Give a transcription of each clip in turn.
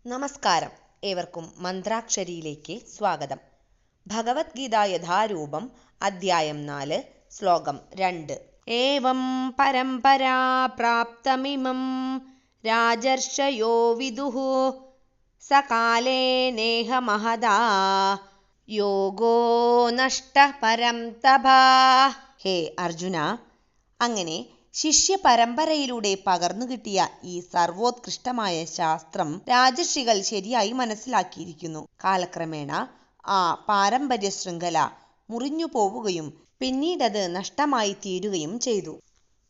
നമസ്കാരം. ഏവർക്കും മന്ത്രാക്ഷരിയിലേക്ക് സ്വാഗതം. ഭഗവത്ഗീത യഥാരൂപം അധ്യായം 4 ശ്ലോകം 2. ഏവം പരമ്പരാ പ്രാപ്തമിമം രാജർഷയോ വിദുഃ സകാലേ നേഹ മഹദാ യോഗോ നഷ്ടഃ പരം തപാ. ഹേ അർജുന, അങ്ങനെ ശിഷ്യ പരമ്പരയിലൂടെ പകർന്നു കിട്ടിയ ഈ സർവോത്കൃഷ്ടമായ ശാസ്ത്രം രാജർഷികൾ ശരിയായി മനസ്സിലാക്കിയിരിക്കുന്നു. കാലക്രമേണ ആ പാരമ്പര്യ ശൃംഖല മുറിഞ്ഞു പോവുകയും പിന്നീടത് നഷ്ടമായി തീരുകയും ചെയ്തു.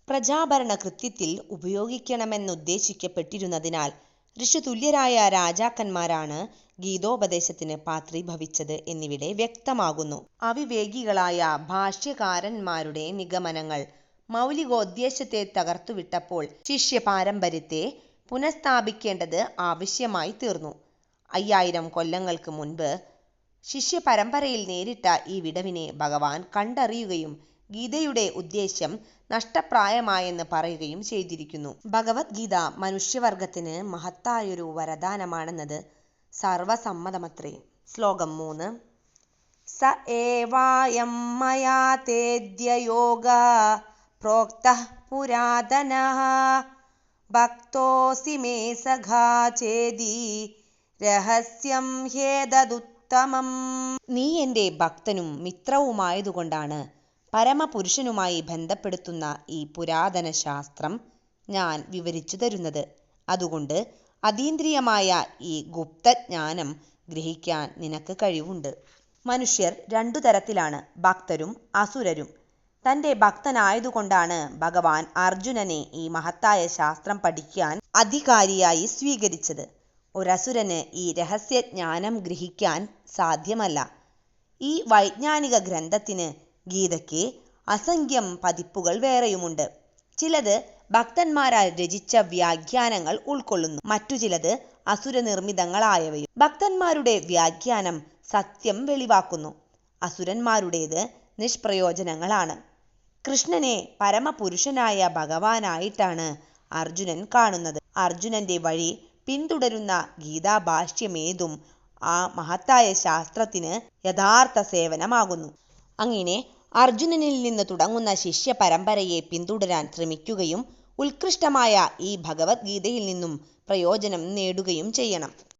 പ്രജാഭരണ കൃത്യത്തിൽ ഉപയോഗിക്കണമെന്നുദ്ദേശിക്കപ്പെട്ടിരുന്നതിനാൽ ഋഷിതുല്യരായ രാജാക്കന്മാരാണ് ഗീതോപദേശത്തിന് പാത്രീഭവിച്ചത് എന്നിവിടെ വ്യക്തമാകുന്നു. അവിവേകികളായ ഭാഷ്യകാരന്മാരുടെ നിഗമനങ്ങൾ മൗലികോദ്ദേശത്തെ തകർത്തുവിട്ടപ്പോൾ ശിഷ്യ പാരമ്പര്യത്തെ പുനഃസ്ഥാപിക്കേണ്ടത് ആവശ്യമായി തീർന്നു. 5000 കൊല്ലങ്ങൾക്ക് മുൻപ് ശിഷ്യ പരമ്പരയിൽ നേരിട്ട ഈ വിടവിനെ ഭഗവാൻ കണ്ടറിയുകയും ഗീതയുടെ ഉദ്ദേശ്യം നഷ്ടപ്രായമായെന്ന് പറയുകയും ചെയ്തിരിക്കുന്നു. ഭഗവത്ഗീത മനുഷ്യവർഗത്തിന് മഹത്തായൊരു വരദാനമാണെന്നത് സർവസമ്മതമത്രേ. ശ്ലോകം 3. സ ഏവായം മയാ തേദ്യ യോഗ പ്രോക്തഃ പുരാതനഃ ഭക്തോസി മേ സഖാ ചേതി രഹസ്യം ഹ്യേതദുത്തമം. നീ എൻ്റെ ഭക്തനും മിത്രവുമായതുകൊണ്ടാണ് പരമപുരുഷനുമായി ബന്ധപ്പെടുത്തുന്ന ഈ പുരാതന ശാസ്ത്രം ഞാൻ വിവരിച്ചു തരുന്നത്. അതുകൊണ്ട് അതീന്ദ്രിയമായ ഈ ഗുപ്തജ്ഞാനം ഗ്രഹിക്കാൻ നിനക്ക് കഴിവുണ്ട്. മനുഷ്യർ 2 തരത്തിലാണ്, ഭക്തരും അസുരരും. തൻ്റെ ഭക്തനായതുകൊണ്ടാണ് ഭഗവാൻ അർജുനനെ ഈ മഹത്തായ ശാസ്ത്രം പഠിക്കാൻ അധികാരിയായി സ്വീകരിച്ചത്. ഒരസുരന് ഈ രഹസ്യജ്ഞാനം ഗ്രഹിക്കാൻ സാധ്യമല്ല. ഈ വൈജ്ഞാനിക ഗ്രന്ഥത്തിന്, ഗീതയ്ക്ക്, അസംഖ്യം പതിപ്പുകൾ വേറെയുമുണ്ട്. ചിലത് ഭക്തന്മാരാൽ രചിച്ച വ്യാഖ്യാനങ്ങൾ ഉൾക്കൊള്ളുന്നു, മറ്റു ചിലത് അസുരനിർമ്മിതങ്ങളായവയും. ഭക്തന്മാരുടെ വ്യാഖ്യാനം സത്യം വെളിവാക്കുന്നു, അസുരന്മാരുടേത് നിഷ്പ്രയോജനങ്ങളാണ്. കൃഷ്ണനെ പരമപുരുഷനായ ഭഗവാനായിട്ടാണ് അർജുനൻ കാണുന്നത്. അർജുനന്റെ വഴി പിന്തുടരുന്ന ഗീതാഭാഷ്യമേതും ആ മഹത്തായ ശാസ്ത്രത്തിന് യഥാർത്ഥ സേവനമാകുന്നു. അങ്ങനെ അർജുനനിൽ നിന്ന് തുടങ്ങുന്ന ശിഷ്യ പരമ്പരയെ പിന്തുടരാൻ ശ്രമിക്കുകയും ഉത്കൃഷ്ടമായ ഈ ഭഗവത്ഗീതയിൽ നിന്നും പ്രയോജനം നേടുകയും ചെയ്യണം.